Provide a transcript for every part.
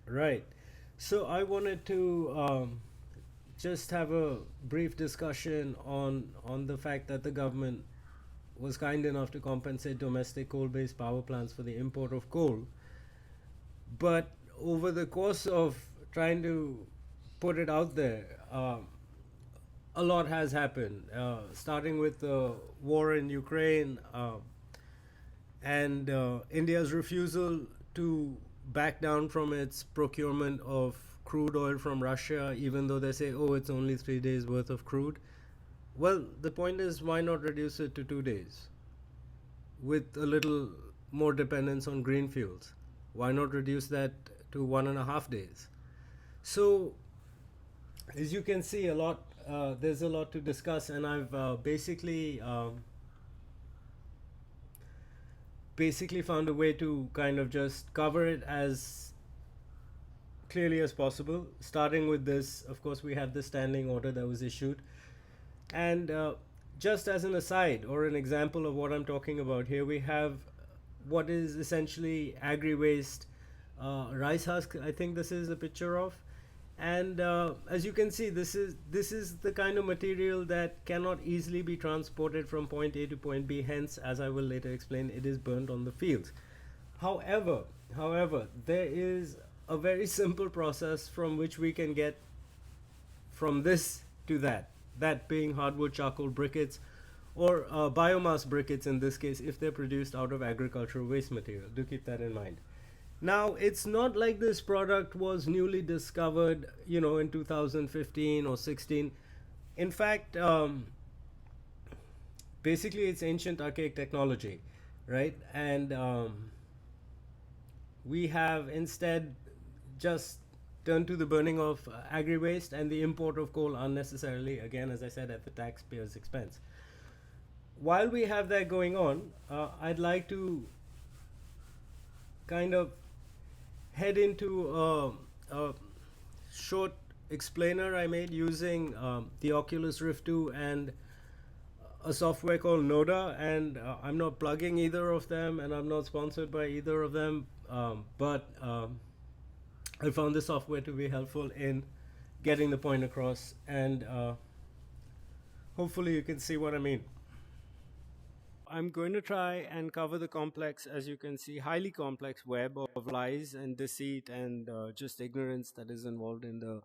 Right. So I wanted to just have a brief discussion on the fact that the government was kind enough to compensate domestic coal-based power plants for the import of coal. But over the course of trying to put it out there, a lot has happened, starting with the war in Ukraine and India's refusal to back down from its procurement of crude oil from Russia, even though they say, oh, it's only 3 days worth of crude. Well, the point is, why not reduce it to 2 days with a little more dependence on green fuels? Why not reduce that to 1.5 days? So, as you can see, there's a lot to discuss, and I've basically found a way to kind of just cover it as clearly as possible. Starting with this, of course, we have the standing order that was issued. And just as an aside or an example of what I'm talking about, here we have what is essentially agri waste, rice husk. I think this is a picture of. And as you can see, this is the kind of material that cannot easily be transported from point A to point B. Hence, as I will later explain, it is burnt on the fields. However, however, there is a very simple process from which we can get from this to that. That being hardwood charcoal briquettes or biomass briquettes in this case, if they're produced out of agricultural waste material. Do keep that in mind. Now, it's not like this product was newly discovered, in 2015 or 16. In fact, basically, it's ancient archaic technology, right? And we have instead just turned to the burning of agri waste and the import of coal unnecessarily, again, as I said, at the taxpayer's expense. While we have that going on, I'd like to kind of head into a short explainer I made using the Oculus Rift 2 and a software called Noda. And I'm not plugging either of them, and I'm not sponsored by either of them, but I found the software to be helpful in getting the point across, and hopefully you can see what I mean. I'm going to try and cover the complex, as you can see, highly complex web of lies and deceit and just ignorance that is involved in the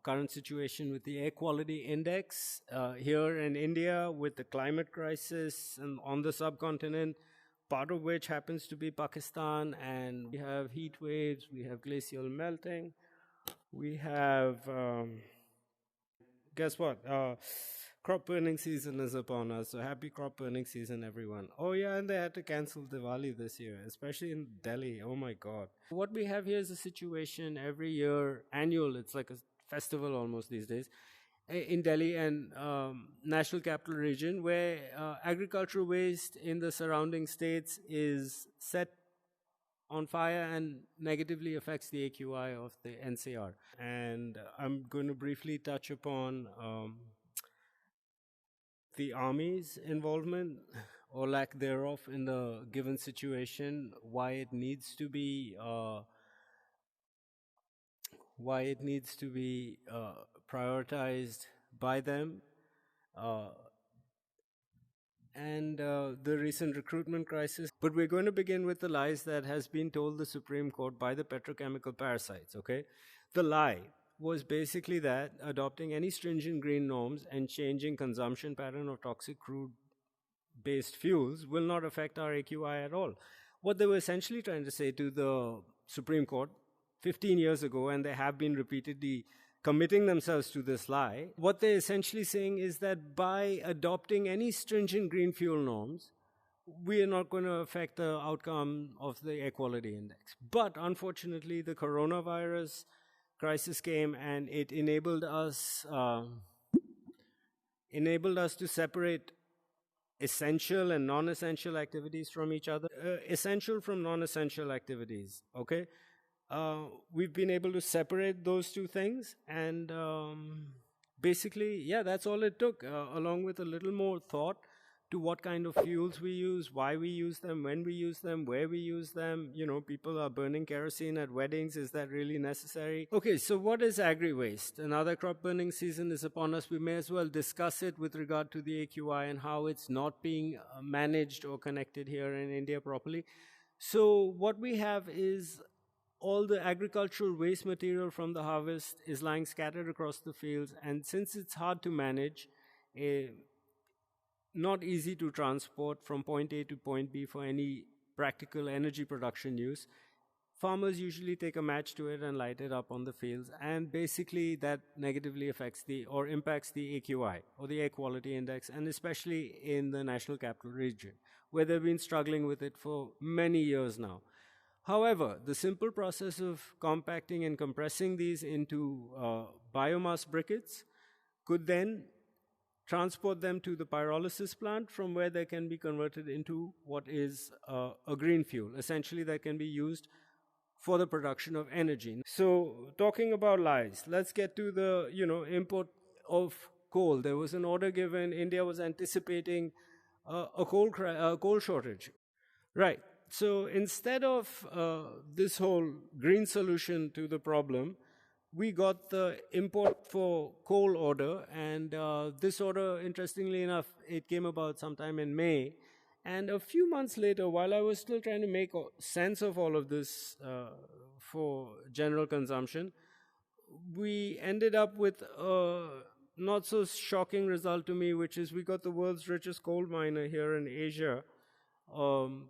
current situation with the air quality index here in India, with the climate crisis and on the subcontinent, part of which happens to be Pakistan, and we have heat waves, we have glacial melting, we have guess what? Crop burning season is upon us. So happy crop burning season, everyone. Oh, yeah, and they had to cancel Diwali this year, especially in Delhi. Oh, my God. What we have here is a situation every year, annual, it's like a festival almost these days, in Delhi and National Capital Region, where agricultural waste in the surrounding states is set on fire and negatively affects the AQI of the NCR. And I'm going to briefly touch upon the army's involvement or lack thereof in the given situation, why it needs to be prioritized by them, uh, and the recent recruitment crisis. But we're going to begin with the lies that has been told the Supreme Court by the petrochemical parasites, okay? The lie was basically that adopting any stringent green norms and changing consumption pattern of toxic crude based fuels will not affect our AQI at all. What they were essentially trying to say to the Supreme Court 15 years ago, and they have been repeatedly committing themselves to this lie, what they're essentially saying is that by adopting any stringent green fuel norms, we are not going to affect the outcome of the air quality index. But unfortunately, the coronavirus crisis came and it enabled us to separate essential and non-essential activities from each other. Essential from non-essential activities, okay? We've been able to separate those two things, and basically, yeah, that's all it took, along with a little more thought, to what kind of fuels we use, why we use them, when we use them, where we use them. People are burning kerosene at weddings. Is that really necessary? Okay, so what is agri-waste? Another crop burning season is upon us. We may as well discuss it with regard to the AQI and how it's not being managed or connected here in India properly. So what we have is all the agricultural waste material from the harvest is lying scattered across the fields, and since it's hard to manage, eh, not easy to transport from point A to point B for any practical energy production use, farmers usually take a match to it and light it up on the fields, and basically that negatively affects or impacts the AQI, or the air quality index, and especially in the national capital region, where they've been struggling with it for many years now. However, the simple process of compacting and compressing these into biomass briquettes could then transport them to the pyrolysis plant, from where they can be converted into what is a green fuel, essentially, that can be used for the production of energy. So, talking about lies, let's get to the import of coal. There was an order given. India was anticipating a coal shortage. Right. So instead of this whole green solution to the problem, we got the import for coal order. And this order, interestingly enough, it came about sometime in May. And a few months later, while I was still trying to make sense of all of this for general consumption, we ended up with a not so shocking result to me, which is we got the world's richest coal miner here in Asia,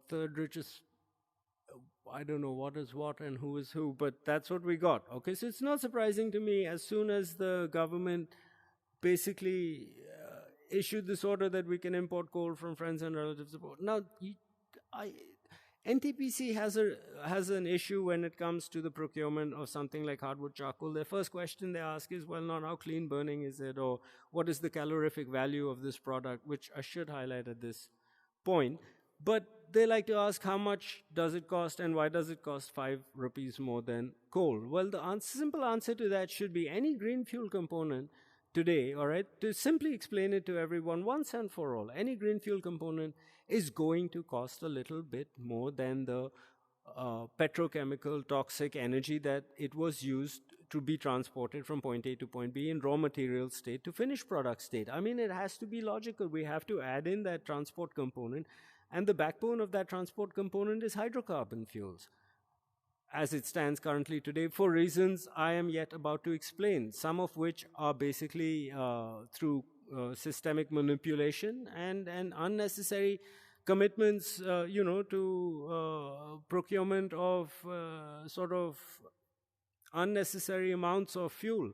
third richest. I don't know what is what and who is who, but that's what we got. Okay, so it's not surprising to me, as soon as the government basically issued this order that we can import coal from friends and relatives abroad. Now, NTPC has an issue when it comes to the procurement of something like hardwood charcoal. The first question they ask is, well, not how clean burning is it, or what is the calorific value of this product, which I should highlight at this point. But they like to ask, how much does it cost, and why does it cost 5 rupees more than coal? Well, the simple answer to that should be any green fuel component today, all right, to simply explain it to everyone once and for all, any green fuel component is going to cost a little bit more than the petrochemical toxic energy that it was used to be transported from point A to point B in raw material state to finished product state. I mean, it has to be logical. We have to add in that transport component, and the backbone of that transport component is hydrocarbon fuels, as it stands currently today, for reasons I am yet about to explain, some of which are basically through systemic manipulation and unnecessary commitments, to procurement of sort of unnecessary amounts of fuel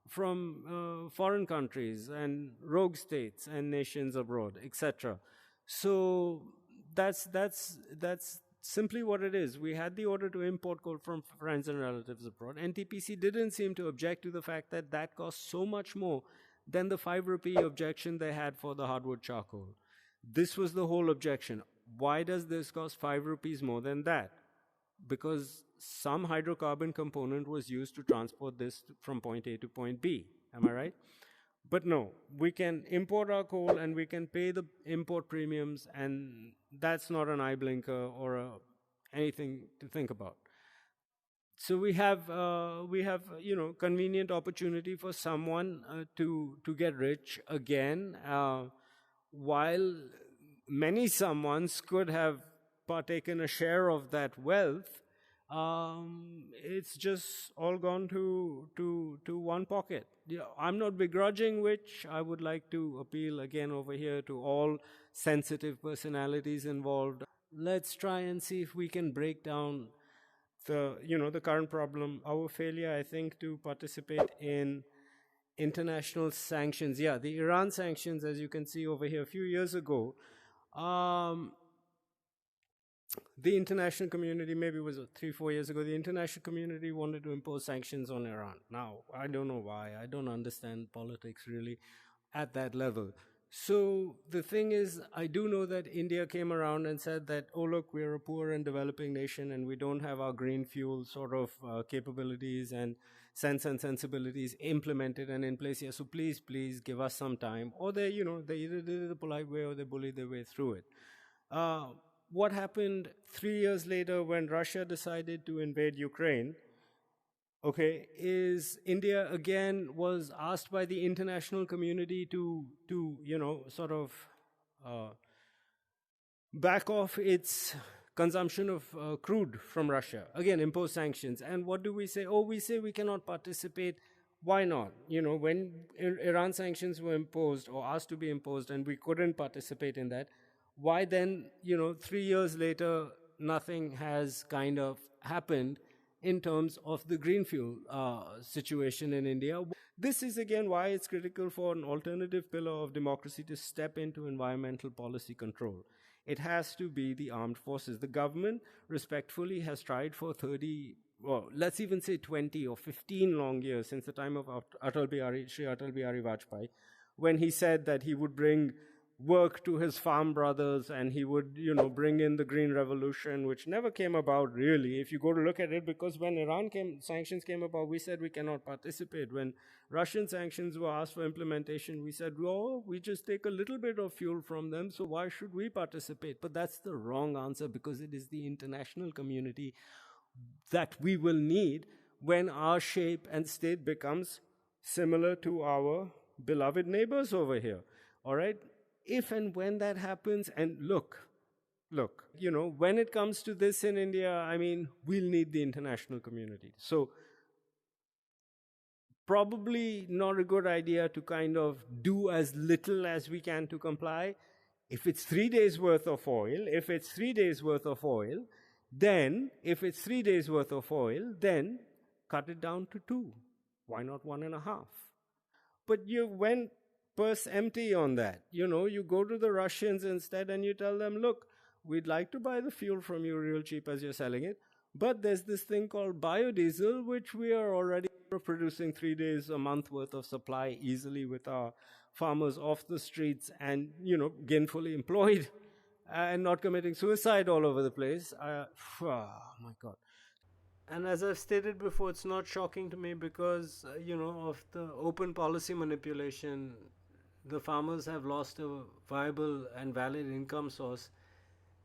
from foreign countries and rogue states and nations abroad, etc. So that's simply what it is. We had the order to import coal from friends and relatives abroad. NTPC didn't seem to object to the fact that that cost so much more than the 5 rupee objection they had for the hardwood charcoal. This was the whole objection. Why does this cost 5 rupees more than that? Because some hydrocarbon component was used to transport this from point A to point B. Am I right? But no, we can import our coal and we can pay the import premiums, and that's not an eye blinker or anything to think about. So we have convenient opportunity for someone to get rich again, while many someones could have partaken a share of that wealth. It's just all gone to one pocket. I'm not begrudging, which I would like to appeal again over here to all sensitive personalities involved. Let's try and see if we can break down the current problem. Our failure, I think, to participate in international sanctions. Yeah, the Iran sanctions, as you can see over here, a few years ago. The international community, maybe it was 3-4 years ago, the international community wanted to impose sanctions on Iran. Now, I don't know why. I don't understand politics really at that level. So the thing is, I do know that India came around and said that, oh, look, we're a poor and developing nation and we don't have our green fuel sort of capabilities and sense and sensibilities implemented and in place here. So please, please give us some time. Or they either did it the polite way or they bullied their way through it. Uh, what happened 3 years later when Russia decided to invade Ukraine? Okay, is India again was asked by the international community to sort of uh, back off its consumption of crude from Russia. Again, impose sanctions. And what do we say? Oh, we say we cannot participate. Why not? When Iran sanctions were imposed or asked to be imposed and we couldn't participate in that, why then, 3 years later, nothing has kind of happened in terms of the green fuel situation in India? This is again why it's critical for an alternative pillar of democracy to step into environmental policy control. It has to be the armed forces. The government, respectfully, has tried for 30, well, let's even say 20 or 15 long years since the time of Sri Atal Bihari Vajpayee, when he said that he would bring work to his farm brothers and he would bring in the green revolution, which never came about really if you go to look at it, because when sanctions came about, we said we cannot participate. When Russian sanctions were asked for implementation, we said, well, we just take a little bit of fuel from them, so why should we participate? But that's the wrong answer, because it is the international community that we will need when our shape and state becomes similar to our beloved neighbors over here. All right? If and when that happens, and look, when it comes to this in India, I mean, we'll need the international community. So probably not a good idea to kind of do as little as we can to comply. If it's 3 days worth of oil, then cut it down to two. Why not 1.5? But you went purse empty on that. You go to the Russians instead and you tell them, look, we'd like to buy the fuel from you real cheap as you're selling it, but there's this thing called biodiesel, which we are already producing 3 days a month worth of supply easily with our farmers off the streets and, gainfully employed and not committing suicide all over the place. Oh my God. And as I've stated before, it's not shocking to me because, of the open policy manipulation. The farmers have lost a viable and valid income source.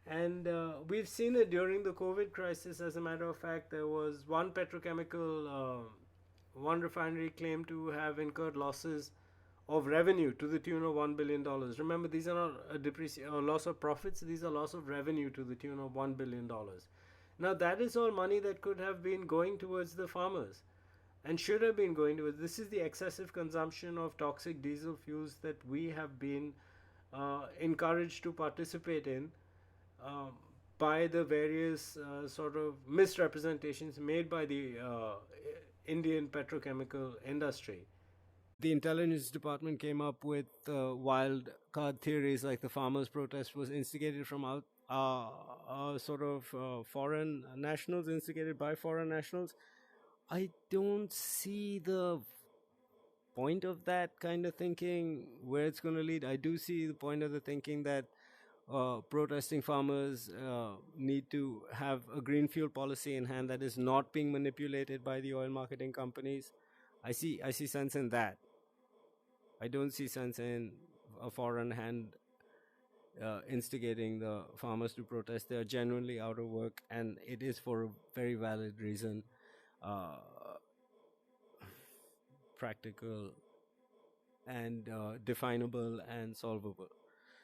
And we've seen it during the COVID crisis. As a matter of fact, there was one petrochemical, one refinery claimed to have incurred losses of revenue to the tune of $1 billion. Remember, these are not a loss of profits, these are loss of revenue to the tune of $1 billion. Now, that is all money that could have been going towards the farmers and should have been going towards. This is the excessive consumption of toxic diesel fuels that we have been encouraged to participate in um, by the various sort of misrepresentations made by the Indian petrochemical industry. The intelligence department came up with wild card theories like the farmers' protest was instigated from sort of foreign nationals, instigated by foreign nationals. I don't see the point of that kind of thinking where it's going to lead. I do see the point of the thinking that protesting farmers need to have a green fuel policy in hand that is not being manipulated by the oil marketing companies. I see sense in that. I don't see sense in a foreign hand instigating the farmers to protest. They are genuinely out of work, and it is for a very valid reason, uh, practical and definable and solvable.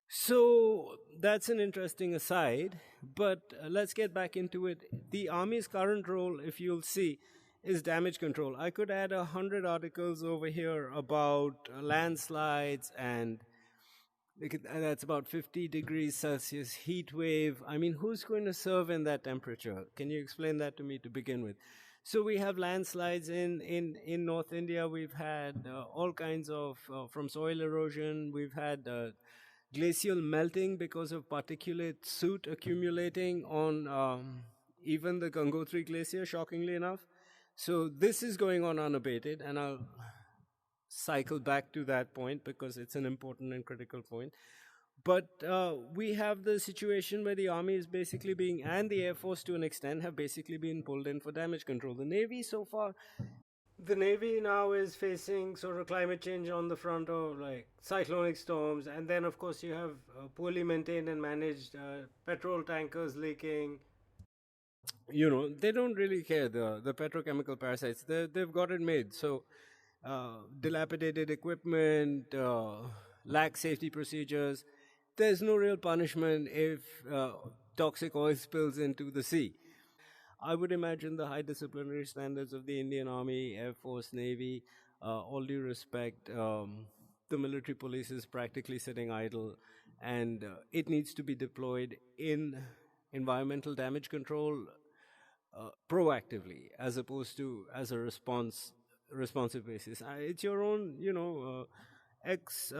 So that's an interesting aside, but let's get back into it. The Army's current role, if you'll see, is damage control. I could add 100 articles over here about landslides and that's about 50 degrees Celsius heat wave. I mean, who's going to serve in that temperature? Can you explain that to me to begin with? So we have landslides in North India. We've had all kinds of, from soil erosion, we've had glacial melting because of particulate soot accumulating on even the Gangotri Glacier, shockingly enough. So this is going on unabated, and I'll cycle back to that point because it's an important and critical point. But we have the situation where the army is basically being, and the air force to an extent, have basically been pulled in for damage control. The navy so far, the navy now is facing sort of climate change on the front of like cyclonic storms, and then of course you have poorly maintained and managed petrol tankers leaking. They don't really care, the petrochemical parasites. They've got it made. So dilapidated equipment, lax safety procedures. There's no real punishment if toxic oil spills into the sea. I would imagine the high disciplinary standards of the Indian Army, Air Force, Navy, all due respect, the military police is practically sitting idle, and it needs to be deployed in environmental damage control proactively as opposed to as a responsive basis. It's your own, ex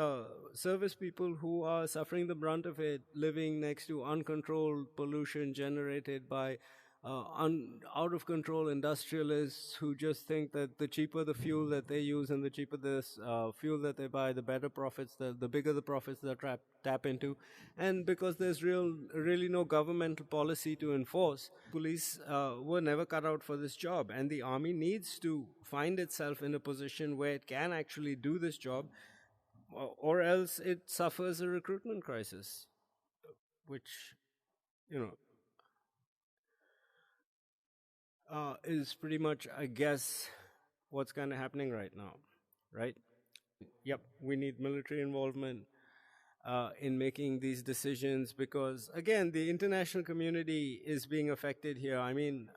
service people who are suffering the brunt of it, living next to uncontrolled pollution generated by out of control industrialists who just think that the cheaper the fuel that they use and the cheaper this fuel that they buy, the better profits, the bigger the profits they tap into. And because there's really no governmental policy to enforce, police were never cut out for this job. And the army needs to find itself in a position where it can actually do this job, or else it suffers a recruitment crisis, which, you know, is pretty much, I guess, what's kind of happening right now, right? Yep, we need military involvement in making these decisions because, again, the international community is being affected here. I mean,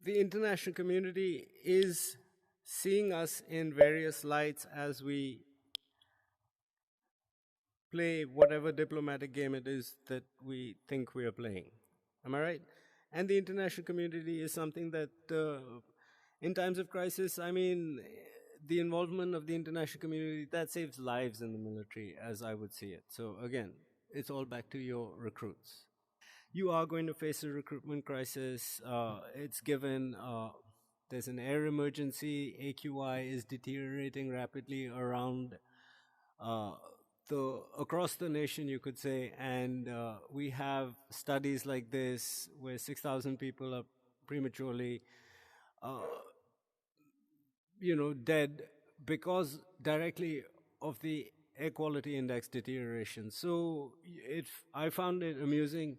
the international community is seeing us in various lights as we play whatever diplomatic game it is that we think we are playing. Am I right? And the international community is something that, in times of crisis, I mean, the involvement of the international community that saves lives in the military, as I would see it. So again, it's all back to your recruits. You are going to face a recruitment crisis. It's given. There's an air emergency. AQI is deteriorating rapidly around uh, the across the nation, you could say, and we have studies like this where 6,000 people are prematurely, uh, dead because directly of the air quality index deterioration. So I found it amusing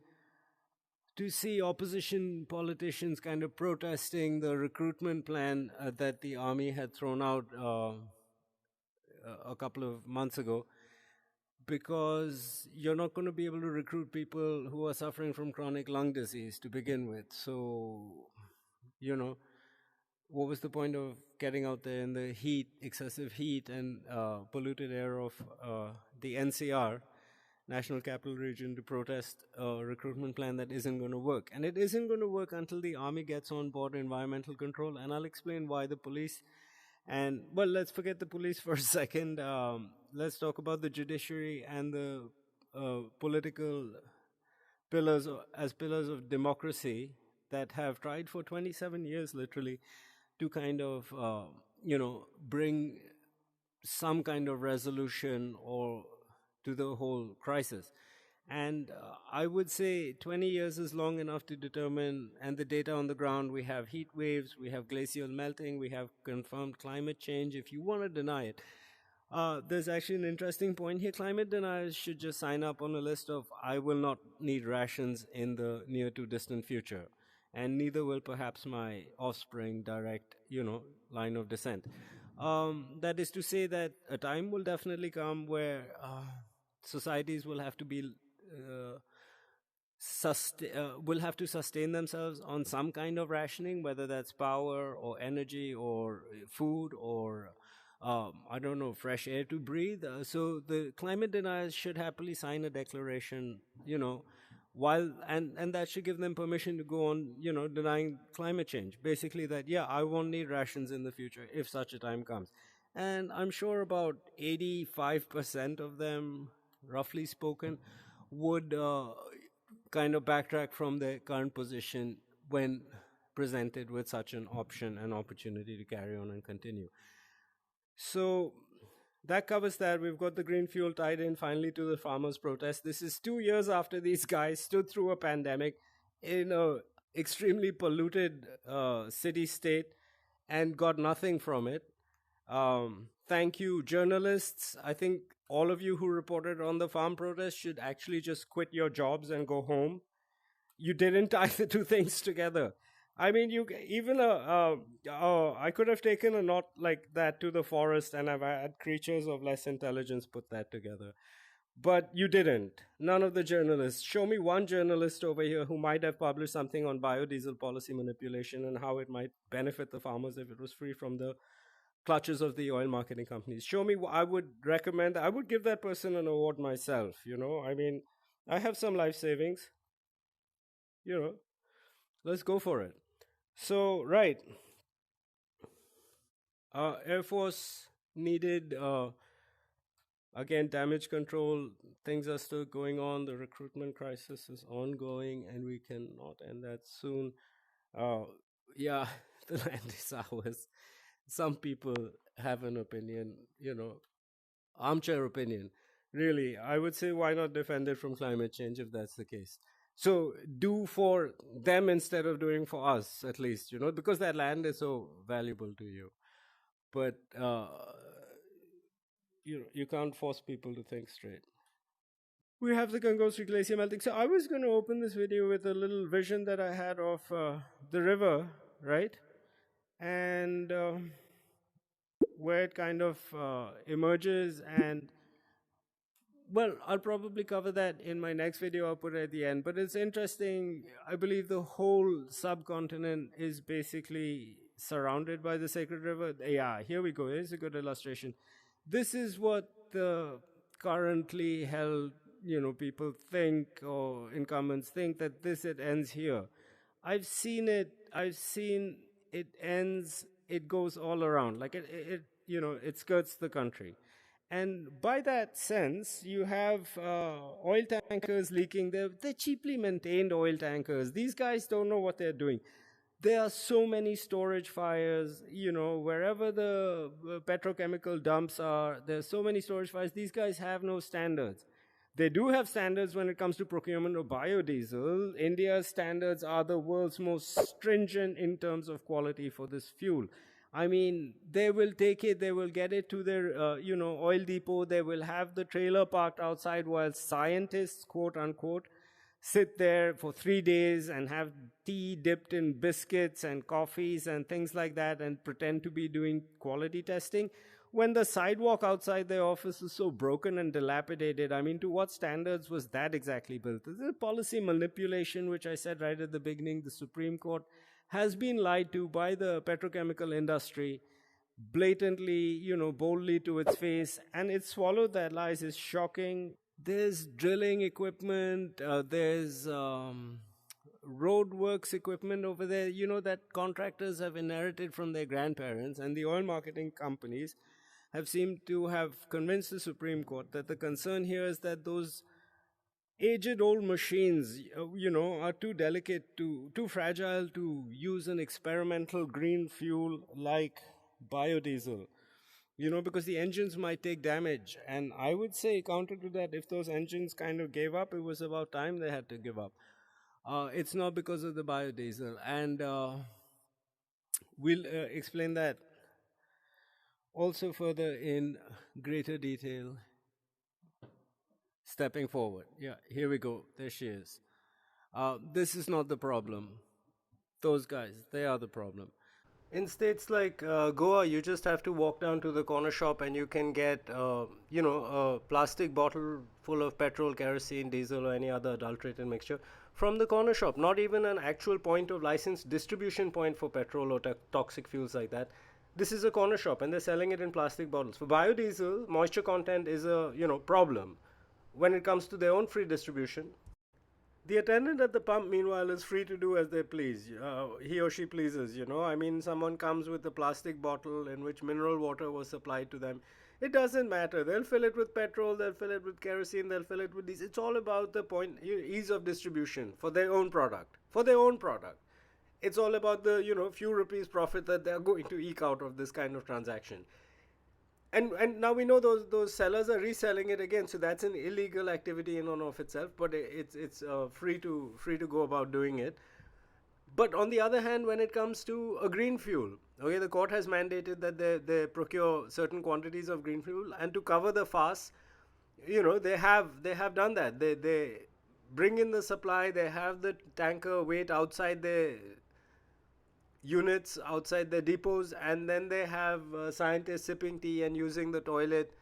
to see opposition politicians kind of protesting the recruitment plan that the army had thrown out a couple of months ago, because you're not going to be able to recruit people who are suffering from chronic lung disease to begin with. So, you know, what was the point of getting out there in the heat, excessive heat, and polluted air of the NCR, National Capital Region, to protest a recruitment plan that isn't going to work? And it isn't going to work until the army gets on board environmental control. And I'll explain why the police. And, well, let's forget the police for a second. Let's talk about the judiciary and the political pillars as pillars of democracy that have tried for 27 years, literally, to kind of, bring some kind of resolution or to the whole crisis. And I would say 20 years is long enough to determine, and the data on the ground, we have heat waves, we have glacial melting, we have confirmed climate change. If you want to deny it, there's actually an interesting point here. Climate deniers should just sign up on a list of I will not need rations in the near to distant future, and neither will perhaps my offspring, direct, line of descent. That is to say that a time will definitely come where societies will have to be uh, will have to sustain themselves on some kind of rationing, whether that's power or energy or food or I don't know, fresh air to breathe. So the climate deniers should happily sign a declaration, while and that should give them permission to go on, denying climate change. Basically, that yeah, I won't need rations in the future if such a time comes. And I'm sure about 85% of them, roughly spoken, would kind of backtrack from their current position when presented with such an option and opportunity to carry on and continue. So that covers that. We've got the green fuel tied in finally to the farmers' protest. This is 2 years after these guys stood through a pandemic in a extremely polluted city state and got nothing from it. Thank you, journalists. I think all of you who reported on the farm protest should actually just quit your jobs and go home. You didn't tie the two things together. I mean, you even I could have taken a knot like that to the forest, and I've had creatures of less intelligence put that together. But you didn't. None of the journalists. Show me one journalist over here who might have published something on biodiesel policy manipulation and how it might benefit the farmers if it was free from the clutches of the oil marketing companies. Show me. I would recommend. I would give that person an award myself. I mean, I have some life savings. You know, let's go for it. So, right, Air Force needed, again, damage control. Things are still going on. The recruitment crisis is ongoing, and we cannot end that soon. Uh, yeah, the land is ours. Some people have an opinion, armchair opinion. Really, I would say why not defend it from climate change if that's the case? So do for them instead of doing for us, at least, because that land is so valuable to you. But you can't force people to think straight. We have the Gangotri Glacier melting. So I was going to open this video with a little vision that I had of the river, right? And where it kind of emerges. And well, I'll probably cover that in my next video. I'll put it at the end. But it's interesting. I believe the whole subcontinent is basically surrounded by the sacred river. Yeah, here we go. Here's a good illustration. This is what the currently held, people think, or incumbents think, that it ends here. I've seen it ends, it goes all around. Like it skirts the country. And by that sense, you have oil tankers leaking. They're cheaply maintained oil tankers. These guys don't know what they're doing. There are so many storage fires, wherever the petrochemical dumps are, there's so many storage fires. These guys have no standards. They do have standards when it comes to procurement of biodiesel. India's standards are the world's most stringent in terms of quality for this fuel. I mean, they will take it, they will get it to their, oil depot. They will have the trailer parked outside while scientists, quote unquote, sit there for 3 days and have tea dipped in biscuits and coffees and things like that and pretend to be doing quality testing when the sidewalk outside their office is so broken and dilapidated. I mean, to what standards was that exactly built? This is policy manipulation, which I said right at the beginning. The Supreme Court has been lied to by the petrochemical industry blatantly, boldly to its face, and it swallowed that lies. Is shocking. There's drilling equipment, there's roadworks equipment over there, that contractors have inherited from their grandparents, and the oil marketing companies have seemed to have convinced the Supreme Court that the concern here is that those aged old machines, are too delicate, too fragile to use an experimental green fuel like biodiesel. Because the engines might take damage. And I would say, counter to that, if those engines kind of gave up, it was about time they had to give up. It's not because of the biodiesel. And we'll explain that also further in greater detail. Stepping forward. Yeah, here we go. There she is. This is not the problem. Those guys, they are the problem. In states like Goa, you just have to walk down to the corner shop and you can get, a plastic bottle full of petrol, kerosene, diesel, or any other adulterated mixture from the corner shop. Not even an actual point of licensed distribution point for petrol or toxic fuels like that. This is a corner shop and they're selling it in plastic bottles. For biodiesel, moisture content is a, problem. When it comes to their own free distribution, the attendant at the pump, meanwhile, is free to do as they please. He or she pleases, I mean, someone comes with a plastic bottle in which mineral water was supplied to them. It doesn't matter. They'll fill it with petrol, they'll fill it with kerosene, they'll fill it with diesel. It's all about the ease of distribution for their own product. For their own product. It's all about the, few rupees profit that they're going to eke out of this kind of transaction. And now we know those sellers are reselling it again, so that's an illegal activity in and of itself, but it's free to go about doing it. But on the other hand, when it comes to a green fuel, okay, the court has mandated that they procure certain quantities of green fuel, and to cover the farce, they have done that. They bring in the supply. They have the tanker wait outside the units, outside the depots, and then they have scientists sipping tea and using the toilet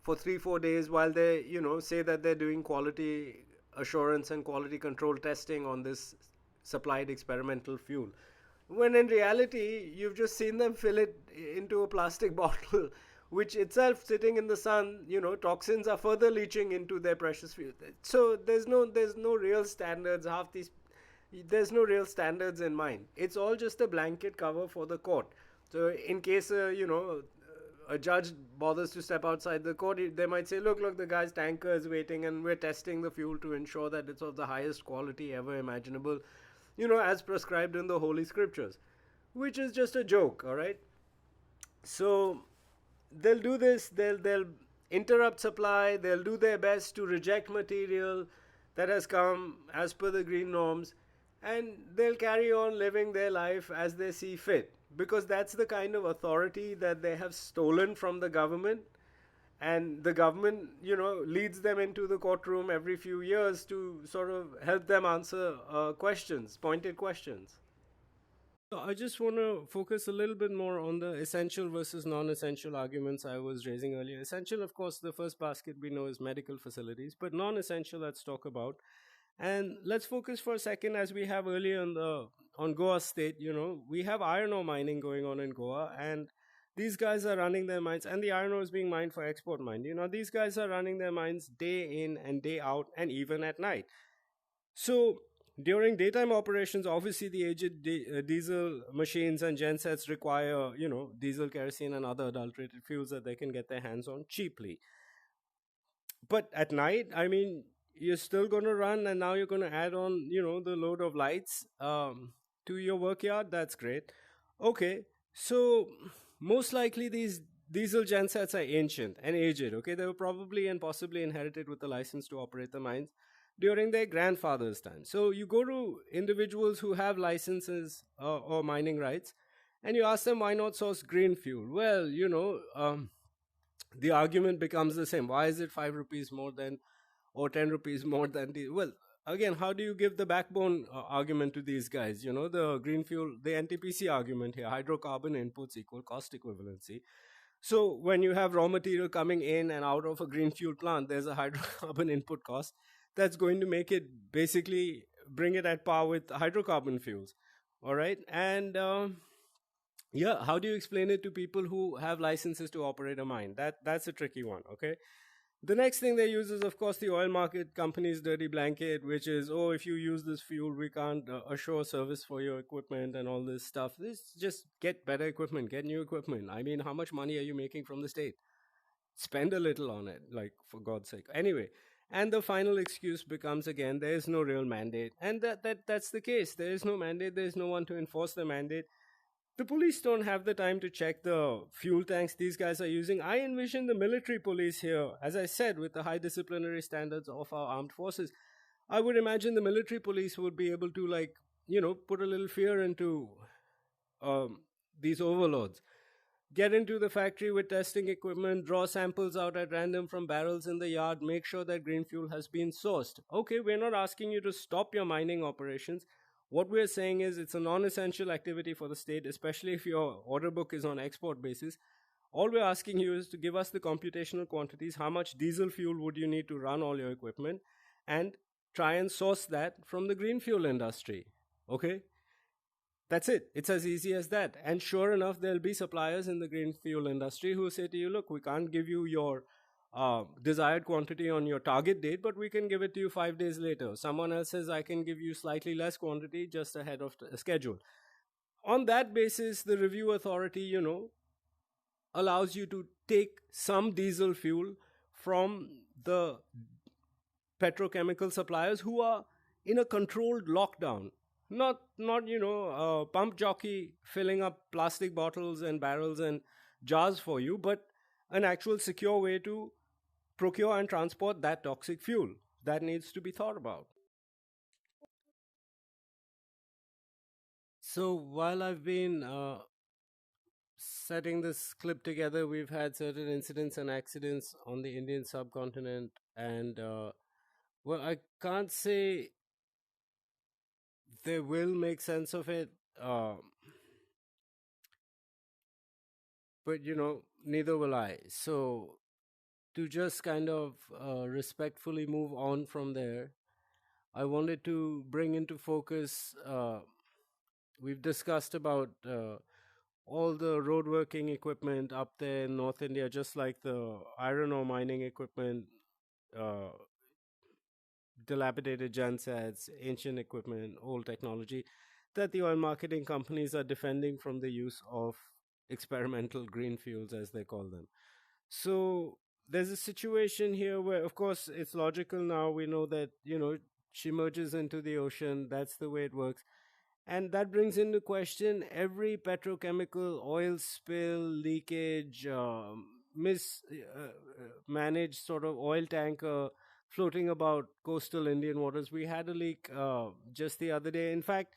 for 3-4 days while they say that they're doing quality assurance and quality control testing on this supplied experimental fuel, when in reality you've just seen them fill it into a plastic bottle, which itself sitting in the sun, toxins are further leaching into their precious fuel. So there's no real standards. There's no real standards in mind. It's all just a blanket cover for the court. So in case a judge bothers to step outside the court, they might say, look, the guy's tanker is waiting and we're testing the fuel to ensure that it's of the highest quality ever imaginable, as prescribed in the Holy Scriptures, which is just a joke, all right? So they'll do this, they'll interrupt supply, they'll do their best to reject material that has come as per the green norms, and they'll carry on living their life as they see fit, because that's the kind of authority that they have stolen from the government. And the government leads them into the courtroom every few years to sort of help them answer questions, pointed questions. So I just want to focus a little bit more on the essential versus non-essential arguments I was raising earlier. Essential, of course, the first basket we know is medical facilities, but non-essential, let's talk about. And let's focus for a second, as we have earlier on Goa state. We have iron ore mining going on in Goa, and these guys are running their mines, and the iron ore is being mined for export mine. These guys are running their mines day in and day out, and even at night. So during daytime operations, obviously the aged diesel machines and gensets require, diesel, kerosene, and other adulterated fuels that they can get their hands on cheaply. But at night, I mean, you're still going to run, and now you're going to add on, the load of lights to your work yard. That's great. Okay, so most likely these diesel gensets are ancient and aged. Okay, they were probably and possibly inherited with the license to operate the mines during their grandfather's time. So you go to individuals who have licenses or mining rights, and you ask them why not source green fuel. Well, the argument becomes the same. Why is it 5 rupees more than, or 10 rupees more than the, well, again, how do you give the backbone argument to these guys? The green fuel, the NTPC argument here, hydrocarbon inputs equal cost equivalency. So when you have raw material coming in and out of a green fuel plant, there's a hydrocarbon input cost that's going to make it basically bring it at par with hydrocarbon fuels. All right. And yeah, how do you explain it to people who have licenses to operate a mine? That's a tricky one. Okay. The next thing they use is, of course, the oil market company's dirty blanket, which is, oh, if you use this fuel, we can't assure service for your equipment and all this stuff. This just get better equipment, get new equipment. I mean, how much money are you making from the state? Spend a little on it, like, for God's sake. Anyway, and the final excuse becomes, again, there is no real mandate. And that's the case. There is no mandate. There is no one to enforce the mandate. The police don't have the time to check the fuel tanks these guys are using. I envision the military police here, as I said, with the high disciplinary standards of our armed forces. I would imagine the military police would be able to, like, put a little fear into these overlords. Get into the factory with testing equipment, draw samples out at random from barrels in the yard, make sure that green fuel has been sourced. Okay, we're not asking you to stop your mining operations. What we're saying is it's a non-essential activity for the state, especially if your order book is on export basis. All we're asking you is to give us the computational quantities, how much diesel fuel would you need to run all your equipment, and try and source that from the green fuel industry. Okay? That's it. It's as easy as that. And sure enough, there'll be suppliers in the green fuel industry who say to you, look, we can't give you your desired quantity on your target date, but we can give it to you 5 days later. Someone else says, I can give you slightly less quantity just ahead of the schedule. On that basis, the review authority, allows you to take some diesel fuel from the petrochemical suppliers who are in a controlled lockdown. Not pump jockey filling up plastic bottles and barrels and jars for you, but an actual secure way to procure and transport that toxic fuel. That needs to be thought about. So while I've been setting this clip together, we've had certain incidents and accidents on the Indian subcontinent, and well, I can't say they will make sense of it, but neither will I. So to just kind of respectfully move on from there, I wanted to bring into focus. We've discussed about all the roadworking equipment up there in North India, just like the iron ore mining equipment, uh, dilapidated gensets, ancient equipment, old technology that the oil marketing companies are defending from the use of experimental green fuels, as they call them. So there's a situation here where, of course, it's logical now. We know that, she merges into the ocean. That's the way it works. And that brings into question every petrochemical oil spill, leakage, mismanaged sort of oil tanker floating about coastal Indian waters. We had a leak just the other day. In fact,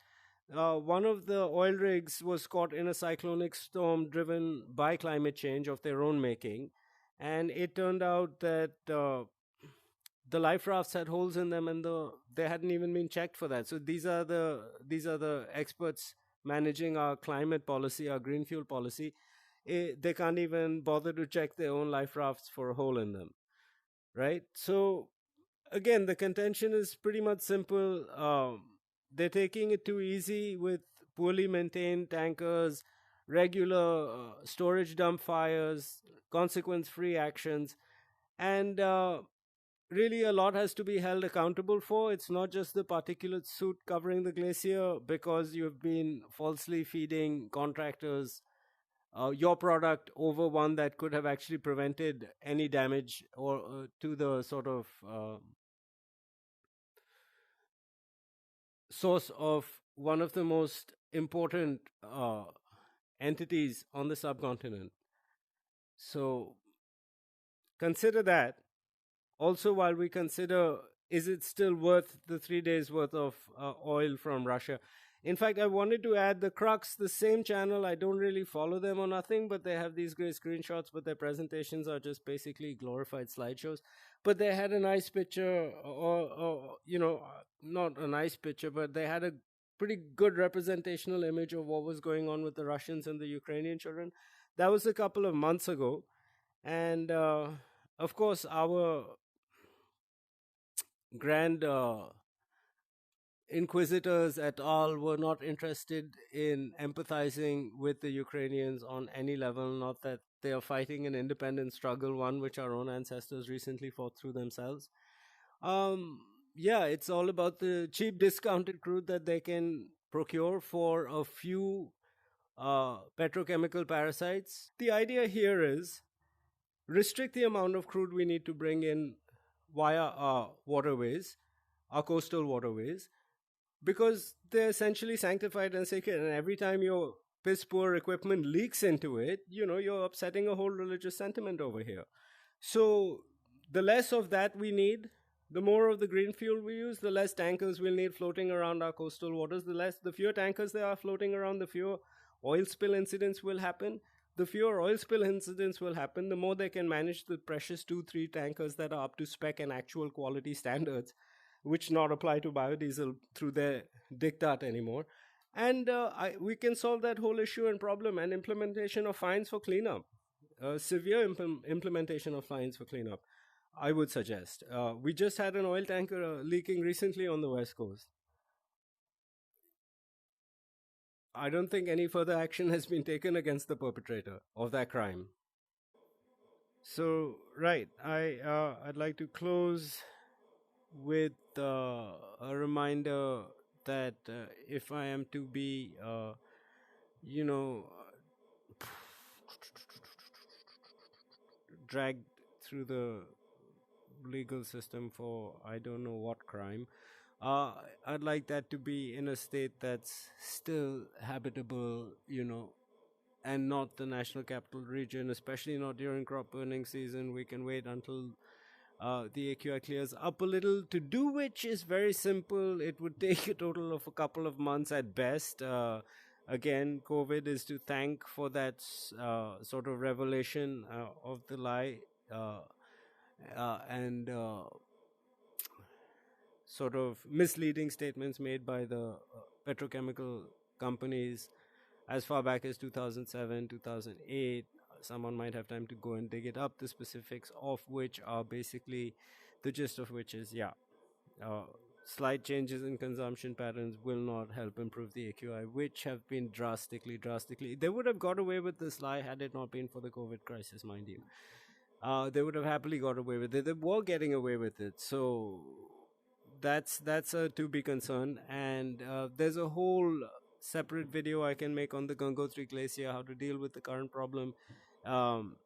one of the oil rigs was caught in a cyclonic storm driven by climate change of their own making. And it turned out that the life rafts had holes in them, and they hadn't even been checked for that. So these are the experts managing our climate policy, our green fuel policy. They can't even bother to check their own life rafts for a hole in them, right? So again, the contention is pretty much simple. They're taking it too easy with poorly maintained tankers, regular storage dump fires, consequence free actions, and really a lot has to be held accountable for. It's not just the particulate soot covering the glacier because you've been falsely feeding contractors your product over one that could have actually prevented any damage or to the sort of source of one of the most important entities on the subcontinent. So consider that. Also, while we consider, is it still worth the 3 days worth of oil from Russia? In fact, I wanted to add the crux, the same channel. I don't really follow them or nothing, but they have these great screenshots, but their presentations are just basically glorified slideshows. But they had a nice picture, or not a nice picture, but they had a pretty good representational image of what was going on with the Russians and the Ukrainian children. That was a couple of months ago. And of course, our grand inquisitors et al. Were not interested in empathizing with the Ukrainians on any level, not that they are fighting an independent struggle, one which our own ancestors recently fought through themselves. Yeah, it's all about the cheap discounted crude that they can procure for a few petrochemical parasites. The idea here is restrict the amount of crude we need to bring in via our waterways, our coastal waterways, because they're essentially sanctified and sacred. And every time your piss poor equipment leaks into it, you're upsetting a whole religious sentiment over here. So the less of that we need, the more of the green fuel we use, the less tankers we'll need floating around our coastal waters. The fewer tankers there are floating around, the fewer oil spill incidents will happen. The fewer oil spill incidents will happen, the more they can manage the precious 2-3 tankers that are up to spec and actual quality standards, which not apply to biodiesel through their diktat anymore. And we can solve that whole issue and problem, and implementation of fines for cleanup, severe implementation of fines for cleanup, I would suggest. We just had an oil tanker leaking recently on the West Coast. I don't think any further action has been taken against the perpetrator of that crime. So, right, I'd like to close with a reminder that if I am to be, you know, dragged through the legal system for I don't know what crime, I'd like that to be in a state that's still habitable, and not the national capital region, especially not during crop burning season. We can wait until the AQI clears up a little, to do which is very simple. It would take a total of a couple of months at best. Again, COVID is to thank for that sort of revelation of the lie, and sort of misleading statements made by the petrochemical companies as far back as 2007, 2008. Someone might have time to go and dig it up, the specifics of which are basically, the gist of which is, uh, slight changes in consumption patterns will not help improve the AQI, which have been drastically. They would have got away with this lie had it not been for the COVID crisis, mind you. They would have happily got away with it. They were getting away with it. So that's a to be concerned. And there's a whole separate video I can make on the Gangotri Glacier, how to deal with the current problem, um,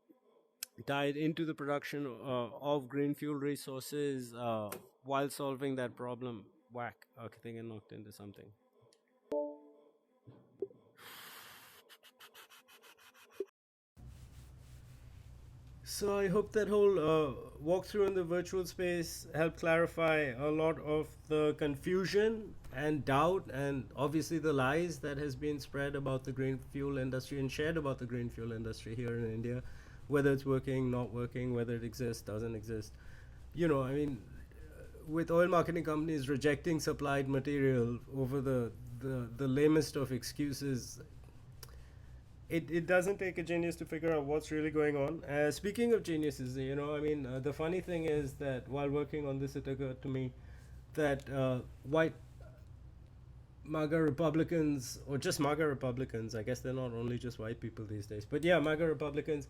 tied into the production of green fuel resources while solving that problem. Whack. Okay, I think I knocked into something. So I hope that whole walkthrough in the virtual space helped clarify a lot of the confusion and doubt, and obviously the lies that has been spread about the green fuel industry and shared about the green fuel industry here in India, whether it's working, not working, whether it exists, doesn't exist. I mean, with oil marketing companies rejecting supplied material over the lamest of excuses, it doesn't take a genius to figure out what's really going on. Speaking of geniuses, the funny thing is that while working on this, it occurred to me that white MAGA Republicans, or just MAGA Republicans, I guess they're not only just white people these days, but yeah, MAGA Republicans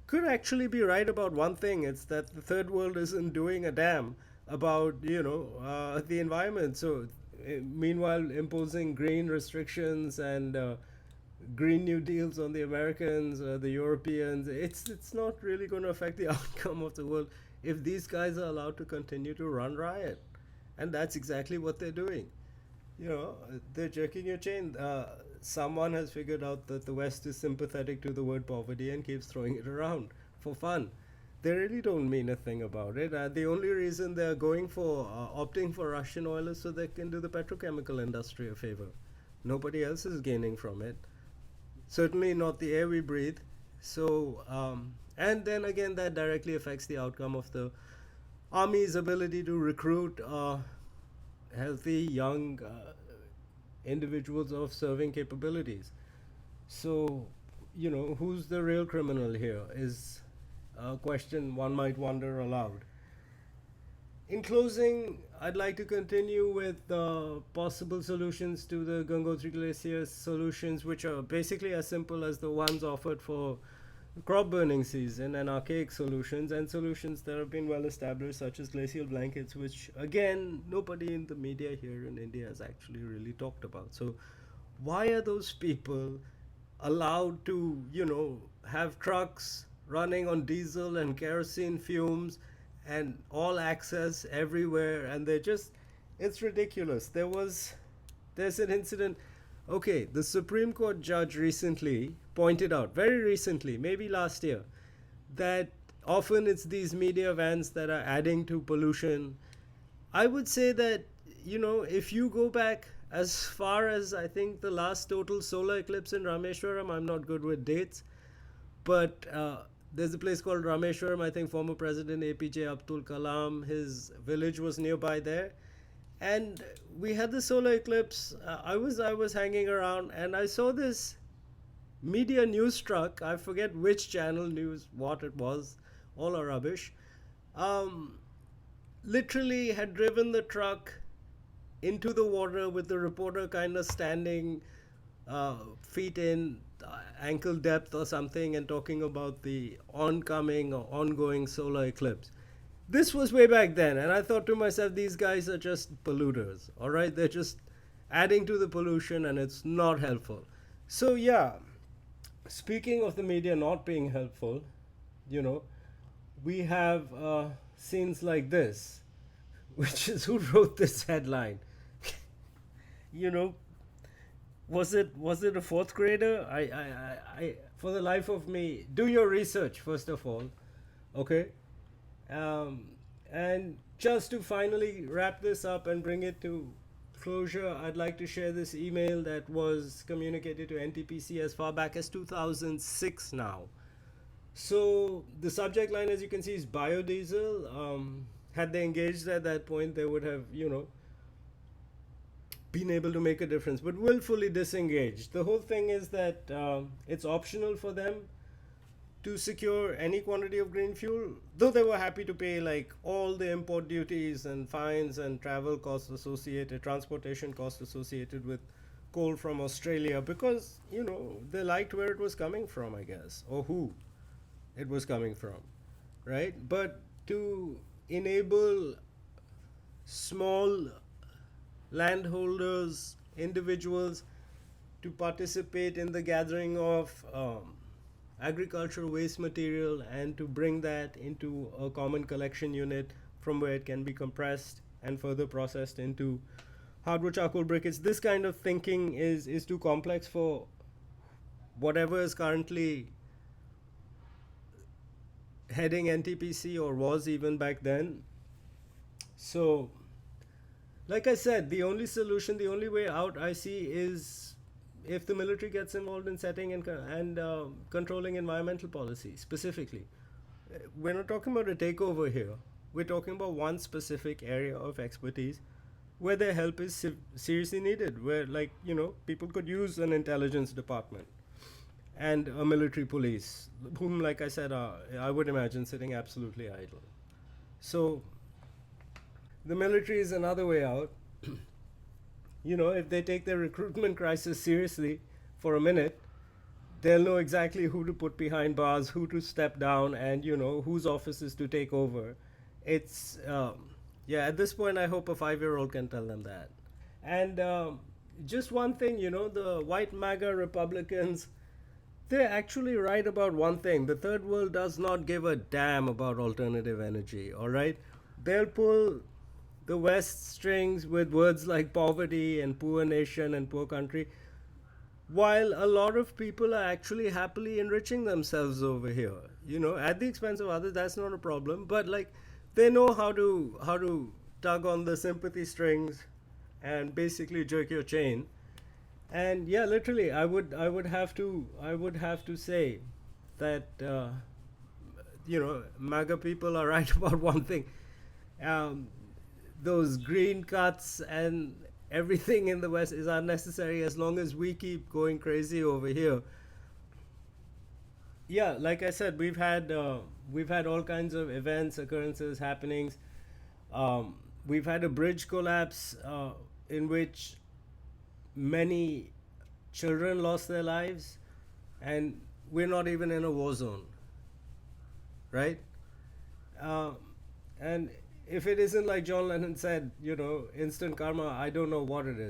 could actually be right about one thing. It's that the third world isn't doing a damn about, the environment. So, meanwhile, imposing green restrictions and Green New Deals on the Americans, the Europeans, it's not really going to affect the outcome of the world if these guys are allowed to continue to run riot. And that's exactly what they're doing. They're jerking your chain. Someone has figured out that the West is sympathetic to the word poverty and keeps throwing it around for fun. They really don't mean a thing about it. The only reason they're opting for Russian oil is so they can do the petrochemical industry a favor. Nobody else is gaining from it. Certainly not the air we breathe. So, and then again, that directly affects the outcome of the army's ability to recruit healthy young individuals of serving capabilities. So, who's the real criminal here is a question one might wonder aloud. In closing, I'd like to continue with the possible solutions to the Gangotri Glacier solutions, which are basically as simple as the ones offered for crop burning season, and archaic solutions, and solutions that have been well established, such as glacial blankets, which again nobody in the media here in India has actually really talked about. So why are those people allowed to have trucks running on diesel and kerosene fumes and all access everywhere, and it's ridiculous. There's an incident. Okay, the Supreme Court judge recently pointed out, very recently, maybe last year, that often it's these media vans that are adding to pollution. I would say that, if you go back as far as, I think, the last total solar eclipse in Rameshwaram, I'm not good with dates, but there's a place called Rameshwaram. I think former President APJ Abdul Kalam, his village was nearby there, and we had the solar eclipse. I was hanging around, and I saw this media news truck. I forget which channel news, what it was. All are rubbish. Literally had driven the truck into the water with the reporter kind of standing feet in ankle depth or something, and talking about the oncoming or ongoing solar eclipse. This was way back then, and I thought to myself, these guys are just polluters, all right? They're just adding to the pollution, and it's not helpful. So, yeah, speaking of the media not being helpful, we have scenes like this, which is who wrote this headline. you know, was it a fourth grader? I for the life of me, do your research first of all, okay? Um, and just to finally wrap this up and bring it to closure, I'd like to share this email that was communicated to NTPC as far back as 2006 now. So the subject line, as you can see, is biodiesel. Had they engaged at that point, they would have, been able to make a difference, but willfully disengaged. The whole thing is that it's optional for them to secure any quantity of green fuel, though they were happy to pay like all the import duties and fines and travel costs associated, transportation costs associated with coal from Australia, because they liked where it was coming from, I guess, or who it was coming from, right? But to enable small landholders, individuals, to participate in the gathering of agricultural waste material and to bring that into a common collection unit from where it can be compressed and further processed into hardwood charcoal briquettes. This kind of thinking is too complex for whatever is currently heading NTPC, or was even back then. So, like I said, the only solution, the only way out I see is if the military gets involved in setting and controlling environmental policy specifically. We're not talking about a takeover here. We're talking about one specific area of expertise where their help is seriously needed, where, like, people could use an intelligence department and a military police, whom, like I said, are, I would imagine, sitting absolutely idle. So the military is another way out. If they take their recruitment crisis seriously for a minute, they'll know exactly who to put behind bars, who to step down, and whose offices to take over. It's yeah. At this point, I hope a 5-year-old can tell them that. And just one thing, the white MAGA Republicans, they're actually right about one thing. The third world does not give a damn about alternative energy, all right? They'll pull the West strings with words like poverty and poor nation and poor country, while a lot of people are actually happily enriching themselves over here, at the expense of others. That's not a problem, but like, they know how to tug on the sympathy strings and basically jerk your chain. And yeah, literally, I would have to say that MAGA people are right about one thing. Um, those green cuts and everything in the West is unnecessary as long as we keep going crazy over here. Yeah, like I said, we've had all kinds of events, occurrences, happenings. We've had a bridge collapse in which many children lost their lives, and we're not even in a war zone, right? Uh, and if it isn't like John Lennon said, instant karma, I don't know what it is.